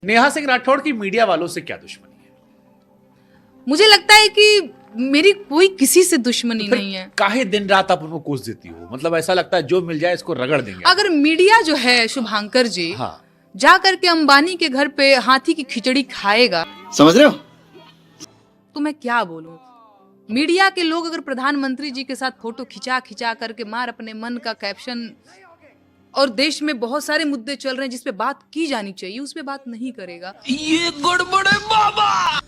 नेहा सिंह राठौड़ की मीडिया वालों से क्या दुश्मनी है? मुझे लगता है कि मेरी कोई किसी से दुश्मनी तो नहीं है। काहे दिन रात आप उनको कोस देती हो? मतलब ऐसा लगता है जो मिल जाए इसको रगड़ देंगे। अगर मीडिया जो है शुभांकर जी हाँ, जा करके अंबानी के घर पे हाथी की खिचड़ी खाएगा, समझ रहे हो? तो मैं क्या बोलूं। मीडिया के लोग अगर प्रधानमंत्री जी के साथ फोटो खिंचा खिंचा करके मार अपने मन का कैप्शन, और देश में बहुत सारे मुद्दे चल रहे हैं जिस पे बात की जानी चाहिए उस पे बात नहीं करेगा, ये गड़बड़ है बाबा।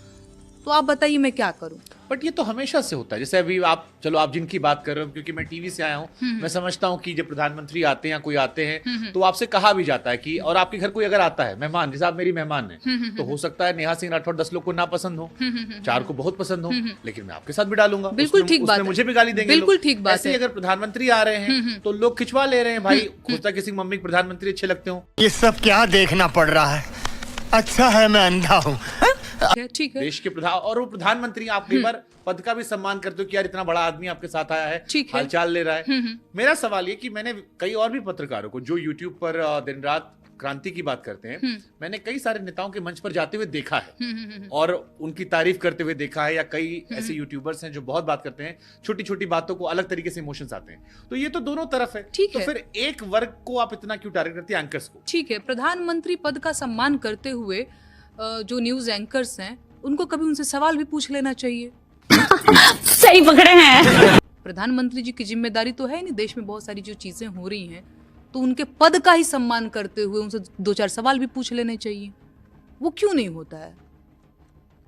तो आप बताइए मैं क्या करूं। बट ये तो हमेशा से होता है। जैसे अभी आप, चलो आप जिनकी बात कर रहे हो, क्योंकि मैं टीवी से आया हूँ, मैं समझता हूँ कि जब प्रधानमंत्री आते हैं या कोई आते हैं तो आपसे कहा भी जाता है कि, और आपके घर कोई अगर आता है मेहमान, जैसे आप मेरी मेहमान हैं, तो हो सकता है नेहा सिंह राठौड़ 10 लोग को ना पसंद हो, 4 को बहुत पसंद हो, लेकिन मैं आपके साथ भी डालूंगा। बिल्कुल ठीक बात है। मुझे भी गाली देंगे। बिल्कुल ठीक बात ऐसे है। अगर प्रधानमंत्री आ रहे हैं तो लोग खिंचवा ले रहे हैं। भाई होता किसी मम्मी के प्रधानमंत्री अच्छे लगते हो। ये सब क्या देखना पड़ रहा है? अच्छा है मैं अंधा हूँ। ठीक है, देश के प्रधान, और वो प्रधानमंत्री आप कई बार पद का भी सम्मान करते हो कि यार इतना बड़ा आदमी आपके साथ आया है, ठीक है। हालचाल ले रहा है। मेरा सवाल ये कि मैंने कई और भी पत्रकारों को जो यूट्यूब पर दिन रात क्रांति की बात करते हैं, मैंने कई सारे नेताओं के मंच पर जाते हुए देखा है और उनकी तारीफ करते हुए देखा है, या कई ऐसे यूट्यूबर्स हैं जो बहुत बात करते हैं, छोटी छोटी बातों को अलग तरीके से इमोशंस आते हैं। तो ये तो दोनों तरफ है। ठीक तो है। फिर एक वर्ग को आप इतना क्यों टारगेट करते हैं, एंकर्स को? ठीक है। प्रधानमंत्री पद का सम्मान करते हुए जो न्यूज एंकर्स हैं उनको कभी उनसे सवाल भी पूछ लेना चाहिए। सही पकड़े हैं। प्रधानमंत्री जी की जिम्मेदारी तो है नहीं, देश में बहुत सारी जो चीजें हो रही हैं तो उनके पद का ही सम्मान करते हुए उनसे 2-4 सवाल भी पूछ लेने चाहिए। वो क्यों नहीं होता है?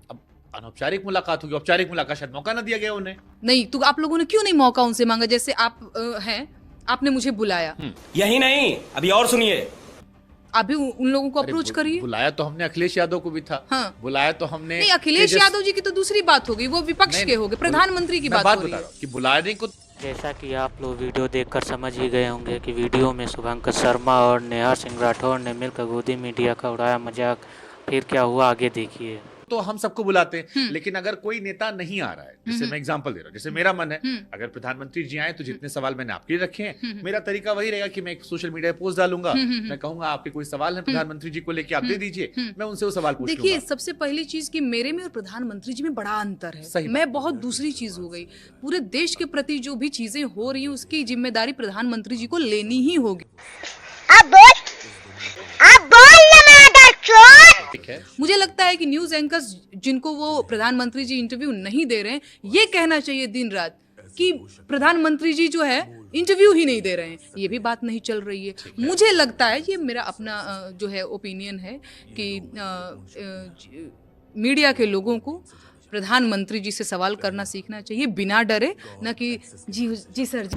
अब अनौपचारिक मुलाकात होगी, औपचारिक मुलाकात शायद मौका ना दिया गया उन्हें। नहीं तो आप लोगों ने क्यों नहीं मौका उनसे मांगा? जैसे आप हैं, आपने मुझे बुलाया, यही नहीं, अभी और सुनिए। आप भी उन लोगों को अरे अप्रोच करिए। बुलाया तो हमने अखिलेश यादव को भी था। हाँ। बुलाया तो हमने नहीं, अखिलेश यादव जी की तो दूसरी बात हो गई, वो विपक्ष नहीं, के हो गए, प्रधानमंत्री की मैं बात हो बता रही रहा है। हूँ कि बुलाने को जैसा कि आप लोग वीडियो देखकर समझ ही गए होंगे कि वीडियो में शुभंकर शर्मा और नेहा सिंह राठौड़ ने मिलकर गोदी मीडिया का उड़ाया मजाक। फिर क्या हुआ आगे देखिए। तो हम सबको बुलाते हैं, लेकिन अगर कोई नेता नहीं आ रहा है, जैसे मैं एग्जांपल दे रहा हूँ, जैसे मेरा मन है अगर प्रधानमंत्री जी आए तो जितने सवाल मैंने आपके लिए रखे हैं, मेरा तरीका वही रहेगा कि मैं एक सोशल मीडिया पे पोस्ट डालूंगा, मैं कहूंगा आपके कोई सवाल है प्रधानमंत्री जी को लेके, आप दे दीजिए, मैं उनसे वो सवाल पूछ देखिए, लूंगा। सबसे पहली चीज कि मेरे में और प्रधानमंत्री जी में बड़ा अंतर सही है। बात मैं बहुत दूसरी चीज हो गई। पूरे देश के प्रति जो भी चीजें हो रही हैं उसकी जिम्मेदारी प्रधानमंत्री जी को लेनी ही होगी। ठीक है, मुझे लगता है कि न्यूज एंकर्स जिनको वो प्रधानमंत्री जी इंटरव्यू नहीं दे रहे हैं, ये कहना चाहिए दिन रात कि प्रधानमंत्री जी जो है इंटरव्यू ही नहीं दे रहे हैं। ये भी बात नहीं चल रही है। मुझे लगता है, ये मेरा अपना जो है ओपिनियन है कि मीडिया के लोगों को प्रधानमंत्री जी से सवाल करना सीखना चाहिए बिना डरे, न कि जी सर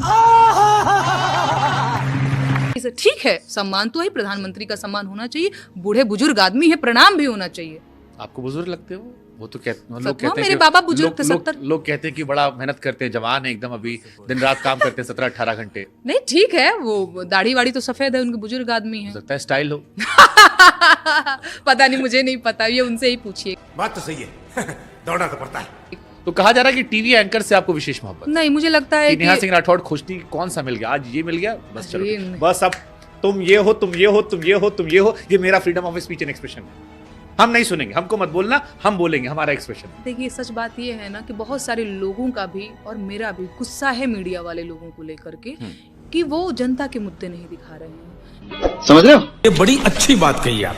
जी सर। ठीक है, सम्मान तो है, प्रधानमंत्री का सम्मान होना चाहिए, बूढ़े बुजुर्ग आदमी है, प्रणाम भी होना चाहिए। आपको बुजुर्ग लगते हो? वो तो लोग हाँ, कहते हैं मेरे कि बाबा बुजुर्ग थे, लोग 70। लोग कहते हैं कि बड़ा मेहनत करते हैं, जवान है एकदम, अभी दिन रात काम करते हैं 17-18 घंटे। नहीं ठीक है, वो दाढ़ी वाड़ी तो सफेद है, उनके बुजुर्ग आदमी हो हैं। सकता है स्टाइल हो। पता नहीं, मुझे नहीं पता, ये उनसे ही पूछिए। बात तो सही है। दौड़ना तो पड़ता है। तो कहा जा रहा है कि टीवी एंकर से आपको विशेष मोहब्बत नहीं, मुझे लगता है कि नेहा कि सिंह राठौड़ खुशनी कौन सा मिल गया, आज ये मिल गया, बस चलो, ये नहीं। बस अब तुम ये हो, तुम ये हो, तुम ये हो, तुम ये हो, ये मेरा freedom of speech and expression है। हम नहीं सुनेंगे, हमको मत बोलना, हम बोलेंगे, हमारा एक्सप्रेशन है। देखिए, सच बात ये है ना कि बहुत सारे लोगों का भी और मेरा भी गुस्सा है मीडिया वाले लोगों को लेकर के कि वो जनता के मुद्दे नहीं दिखा रहे हैं। समझ रहे हो? ये बड़ी अच्छी बात कही आप।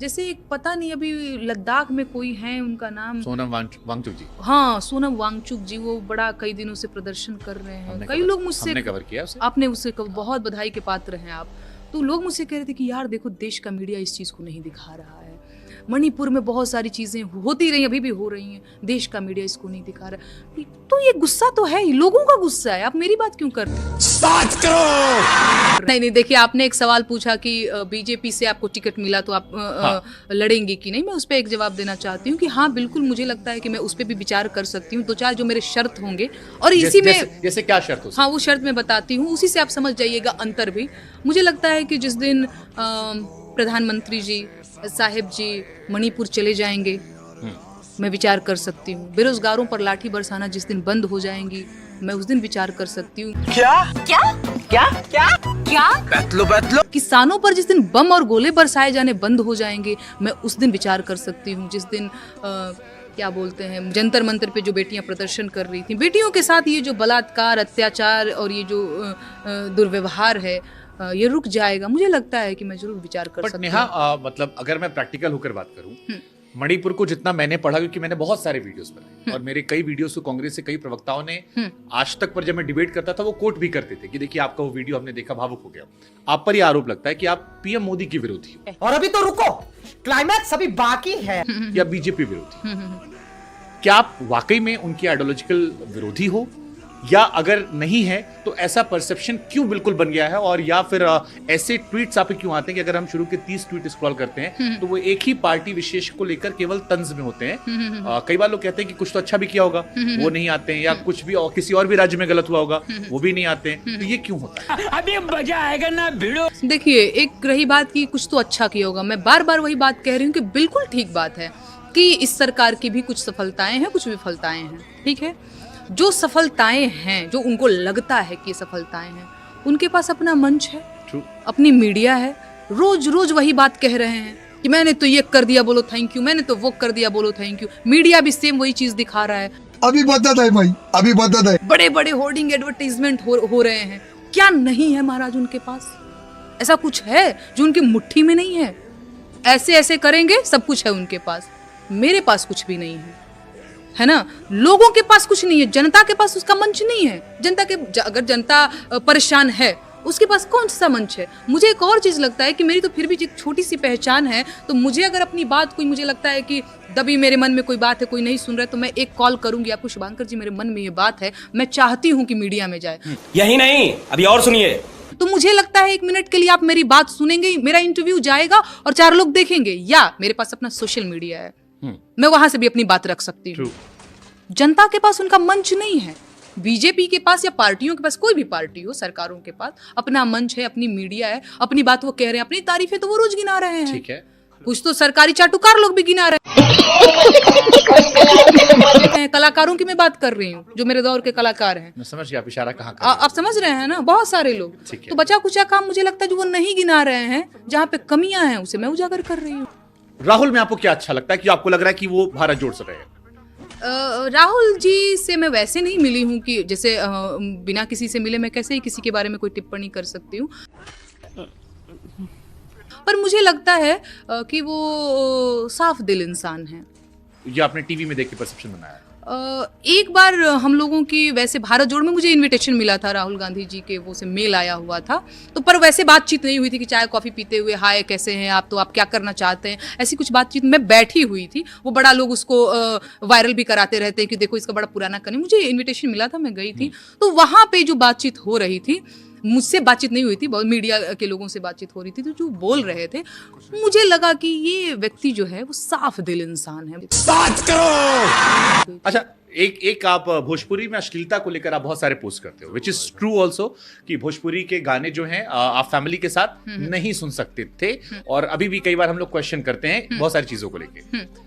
जैसे एक पता नहीं, अभी लद्दाख में कोई है, उनका नाम सोनम वांगचुक जी, हाँ, सोनम वांगचुक जी, वो बड़ा कई दिनों से प्रदर्शन कर रहे हैं। कई लोग मुझसे, हमने कवर किया उसे। आपने उससे बहुत बधाई के पात्र हैं आप। तो लोग मुझसे कह रहे थे कि यार देखो, देश का मीडिया इस चीज़ को नहीं दिखा रहा है। मणिपुर में बहुत सारी चीज़ें होती रही, अभी भी हो रही हैं, देश का मीडिया इसको नहीं दिखा रहा। तो ये गुस्सा तो है ही, लोगों का गुस्सा है। आप मेरी बात क्यों कर रहे हैं? बात करो। नहीं, देखिए, आपने एक सवाल पूछा कि बीजेपी से आपको टिकट मिला तो आप लड़ेंगे कि नहीं। मैं उस पर एक जवाब देना चाहती हूँ कि हाँ, बिल्कुल मुझे लगता है कि मैं उस पर भी विचार कर सकती हूँ। 2-4 जो मेरे शर्त होंगे, और इसी में जैसे क्या शर्त हो? हाँ, वो शर्त मैं बताती हूँ, उसी से आप समझ जाइएगा अंतर भी। मुझे लगता है कि जिस दिन प्रधानमंत्री जी साहिब जी मणिपुर चले जाएंगे, मैं विचार कर सकती हूँ। बेरोजगारों पर लाठी बरसाना जिस दिन बंद हो जाएंगी, मैं उस दिन विचार कर सकती हूँ। किसानों पर जिस दिन बम और गोले बरसाए जाने बंद हो जाएंगे, मैं उस दिन विचार कर सकती हूँ। जिस दिन क्या बोलते हैं, जंतर मंतर पे जो बेटियां प्रदर्शन कर रही थी, बेटियों के साथ ये जो बलात्कार, अत्याचार और ये जो दुर्व्यवहार है, ये रुक जाएगा। मुझे लगता है कि मैं जरूर विचार कर सकती हूँ। नेहा, मतलब अगर मैं प्रैक्टिकल होकर बात करूं, मणिपुर को जितना मैंने पढ़ा, क्योंकि मैंने बहुत सारे वीडियोस बनाए और मेरे कई वीडियोस को कांग्रेस से कई प्रवक्ताओं ने आज तक पर जब मैं डिबेट करता था वो कोट भी करते थे कि देखिए आपका वो वीडियो हमने देखा, भावुक हो गया। आप पर यह आरोप लगता है कि आप पीएम मोदी की विरोधी हो, और अभी तो रुको, क्लाइमैक्स अभी बाकी है, या बीजेपी विरोधी। क्या आप वाकई में उनकी आइडियोलॉजिकल विरोधी हो, या अगर नहीं है तो ऐसा परसेप्शन क्यों बिल्कुल बन गया है, और या फिर ऐसे ट्वीट्स आप क्यों आते हैं कि अगर हम शुरू के 30 ट्वीट स्क्रॉल करते हैं तो वो एक ही पार्टी विशेष को लेकर केवल तंज में होते हैं। कई बार लोग कहते हैं कि कुछ तो अच्छा भी किया होगा, वो नहीं आते हैं, या कुछ भी और किसी और भी राज्य में गलत हुआ होगा, वो भी नहीं आते हैं। तो ये क्यों होता है? अभी मजा आएगा ना भिड़ो। देखिए, एक रही बात की कुछ तो अच्छा किया होगा, मैं बार बार वही बात कह रही हूँ कि बिल्कुल ठीक बात है कि इस सरकार की भी कुछ सफलताएं हैं, कुछ विफलताएं हैं। ठीक है, जो सफलताएं हैं, जो उनको लगता है कि ये सफलताएं हैं, उनके पास अपना मंच है, अपनी मीडिया है, रोज रोज वही बात कह रहे हैं कि मैंने तो ये कर दिया बोलो थैंक यू, मैंने तो वो कर दिया बोलो थैंक यू। मीडिया भी सेम वही चीज दिखा रहा है। अभी बदत है भाई, अभी बदत है। बड़े बड़े होर्डिंग एडवर्टाइजमेंट हो रहे हैं। क्या नहीं है महाराज उनके पास? ऐसा कुछ है जो उनकी मुट्ठी में नहीं है? ऐसे ऐसे करेंगे, सब कुछ है उनके पास। मेरे पास कुछ भी नहीं है ना? लोगों के पास कुछ नहीं है, जनता के पास उसका मंच नहीं है। जनता के अगर जनता परेशान है, उसके पास कौन सा मंच है? मुझे एक और चीज लगता है कि मेरी तो फिर भी एक छोटी सी पहचान है, तो मुझे अगर अपनी बात कोई, मुझे लगता है कि दबी मेरे मन में कोई बात है, कोई नहीं सुन रहा है, तो मैं एक कॉल करूंगी आपको, शुभांकर जी मेरे मन में ये बात है, मैं चाहती हूँ कि मीडिया में जाए। यही नहीं, अभी और सुनिए। तो मुझे लगता है 1 मिनट के लिए आप मेरी बात सुनेंगे, मेरा इंटरव्यू जाएगा और 4 लोग देखेंगे, या मेरे पास अपना सोशल मीडिया है, मैं वहां से भी अपनी बात रख सकती हूँ। जनता के पास उनका मंच नहीं है। बीजेपी के पास या पार्टियों के पास, कोई भी पार्टी हो, सरकारों के पास अपना मंच है, अपनी मीडिया है, अपनी बात वो कह रहे हैं, अपनी तारीफें तो वो रोज गिना रहे हैं। ठीक है, कुछ तो सरकारी चाटुकार लोग भी गिना रहे हैं। कलाकारों की मैं बात कर रही हूँ, जो मेरे दौर के कलाकार हैं। मैं समझ गया आप इशारा कहाँ कर रहे हैं। आप समझ रहे हैं ना? बहुत सारे लोग। तो बचा कुचा काम मुझे लगता है जो वो नहीं गिना रहे हैं, जहाँ पे कमियां हैं उसे मैं उजागर कर रही हूँ। राहुल में आपको क्या अच्छा लगता है कि आपको लग रहा है कि वो भारत जोड़ रहे हैं? राहुल जी से मैं वैसे नहीं मिली हूँ कि जैसे बिना किसी से मिले मैं कैसे ही किसी के बारे में कोई टिप्पणी कर सकती हूँ, पर मुझे लगता है कि वो साफ दिल इंसान है। ये आपने टीवी में देख के परसेप्शन बनाया है? एक बार हम लोगों की वैसे भारत जोड़ में मुझे इनविटेशन मिला था, राहुल गांधी जी के वो से मेल आया हुआ था, तो पर वैसे बातचीत नहीं हुई थी कि चाय कॉफी पीते हुए हाय कैसे हैं आप, तो आप क्या करना चाहते हैं, ऐसी कुछ बातचीत में बैठी हुई थी। वो बड़ा लोग उसको वायरल भी कराते रहते हैं कि देखो इसका बड़ा पुराना कहानी। मुझे इन्विटेशन मिला था, मैं गई थी, तो वहाँ पे जो बातचीत हो रही थी, मुझसे बातचीत नहीं हुई थी, बहुत मीडिया के लोगों से बातचीत हो रही थी, तो जो बोल रहे थे मुझे लगा कि ये व्यक्ति जो है वो साफ दिल इंसान है। बात करो। अच्छा, एक आप भोजपुरी में अश्लीलता को लेकर आप बहुत सारे पोस्ट करते हो, विच इज ट्रू ऑल्सो, कि भोजपुरी के गाने जो हैं आप फैमिली के साथ नहीं सुन सकते थे, और अभी भी कई बार हम लोग क्वेश्चन करते हैं बहुत सारी चीजों को लेकर।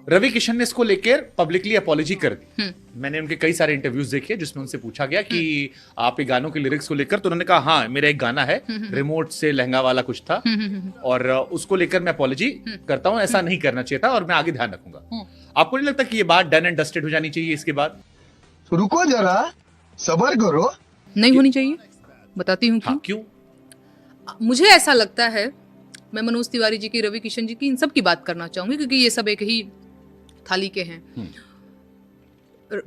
रवि किशन ने इसको लेकर पब्लिकली अपॉलॉजी कर दी। मैंने उनके कई सारे इंटरव्यूज देखे जिसमें उनसे पूछा गया कि आप ये गानों के लिरिक्स को लेकर, तो उन्होंने कहा हाँ मेरा एक गाना है, रिमोट से लहंगा वाला कुछ था, और उसको लेकर मैं अपॉलॉजी करता हूँ, ऐसा नहीं करना चाहिए था और मैं आगे ध्यान रखूंगा। आपको नहीं लगता कि ये बात डन एंड डस्टेड हो जानी चाहिए इसके बाद? रुको जरा, सबर करो। नहीं होनी चाहिए, बताती हूँ क्यों। क्यों? मुझे ऐसा लगता है, मैं मनोज तिवारी जी की, रवि किशन जी की, इन सब की बात करना चाहूंगी क्योंकि ये सब एक ही थाली के हैं।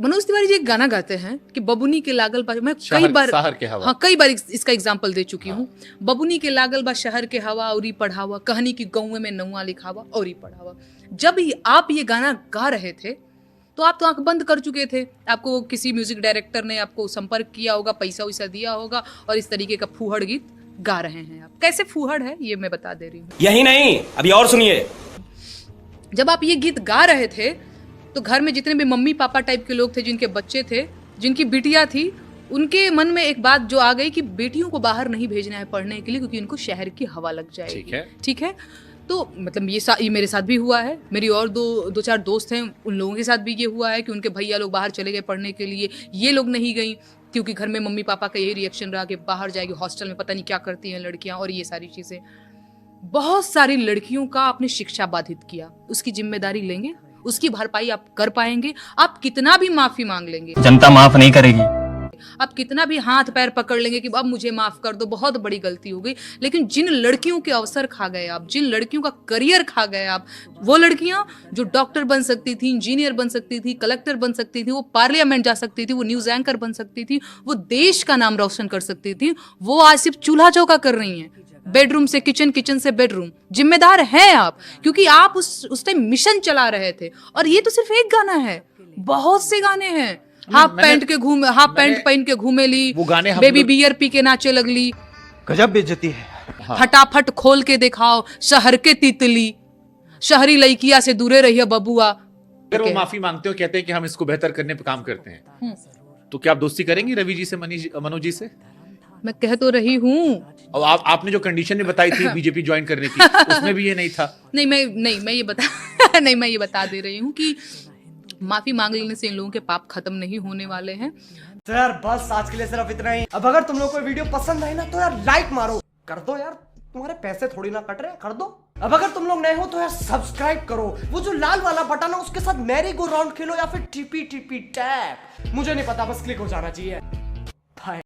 मनोज तिवारी जी एक गाना गाते हैं कि बबुनी के लागल बा, मैं कई बार कई बार इसका एग्जांपल दे चुकी हूँ। बबुनी के लागल बा शहर के हवा औरी पढ़ावा, कहानी की गौवे में नौवा लिखावा औरी पढ़ावा। जब आप ये गाना गा रहे थे तो आप तो आंख बंद कर चुके थे, आपको किसी म्यूजिक डायरेक्टर ने आपको संपर्क किया होगा, पैसा वैसा दिया होगा, और इस तरीके का फूहड़ गीत गा रहे हैं आप। कैसे फूहड़ है ये मैं बता दे रही हूँ। यही नहीं, अभी और सुनिए। जब आप ये गीत गा रहे थे तो घर में जितने भी मम्मी पापा टाइप के लोग थे, जिनके बच्चे थे, जिनकी बिटिया थी, उनके मन में एक बात जो आ गई कि बेटियों को बाहर नहीं भेजना है पढ़ने के लिए क्योंकि उनको शहर की हवा लग जाएगी। ठीक है। तो मतलब ये मेरे साथ भी हुआ है, मेरी और दो चार दोस्त हैं, उन लोगों के साथ भी ये हुआ है कि उनके भैया लोग बाहर चले गए पढ़ने के लिए, ये लोग नहीं गई क्योंकि घर में मम्मी पापा का यही रिएक्शन रहा कि बाहर जाएगी हॉस्टल में, पता नहीं क्या करती हैं लड़कियां, और ये सारी चीज़ें। बहुत सारी लड़कियों का आपने शिक्षा बाधित किया, उसकी जिम्मेदारी लेंगे? उसकी भरपाई आप कर पाएंगे? आप कितना भी माफी मांग लेंगे, जनता माफ नहीं करेगी। आप कितना भी हाथ पैर पकड़ लेंगे कि अब मुझे माफ कर दो, बहुत बड़ी गलती हो गई, लेकिन जिन लड़कियों के अवसर खा गए आप, जिन लड़कियों का करियर खा गए आप, वो लड़कियां जो डॉक्टर बन सकती थी, इंजीनियर बन सकती थी, कलेक्टर बन सकती थी, वो पार्लियामेंट जा सकती थी, वो न्यूज एंकर बन सकती थी, वो देश का नाम रोशन कर सकती थी, वो आज सिर्फ चूल्हा चौका कर रही हैं, बेडरूम से किचन, किचन से बेडरूम। जिम्मेदार हैं आप, क्योंकि आप उस टाइम मिशन चला रहे थे। और ये तो सिर्फ एक गाना है, बहुत से गाने हैं। हाफ पैंट पहन के घूमे ली, वो गाने बेबी बियर पी के नाचे लगली, गजब बेइज्जती है। फटाफट खोल के दिखाओ शहर के तितली, शहरी लड़किया से दूरे रहिए बबुआ। अगर वो माफी मांगते हो, कहते हैं कि हम इसको बेहतर करने पे काम करते हैं, तो क्या आप दोस्ती करेंगी रवि जी से, मनोज जी से? मैं कह तो रही हूँ। और आपने जो कंडीशन भी बताई थी बीजेपी ज्वाइन करने की, उसमें भी ये नहीं था। नहीं मैं ये बता दे रही हूँ कि माफी मांग लेने से इन लोगों के पाप खत्म नहीं होने वाले हैं। तो यार बस आज के लिए सिर्फ इतना ही। अब अगर तुम लोग को वीडियो पसंद आई ना तो यार लाइक मारो, कर दो यार, तुम्हारे पैसे थोड़ी ना कट रहे, कर दो। अब अगर तुम लोग नए हो तो यार सब्सक्राइब करो, वो जो लाल वाला बटन है उसके साथ मैरी गो राउंड खेलो या फिर टीपी टैप, मुझे नहीं पता, बस क्लिक हो जाना चाहिए।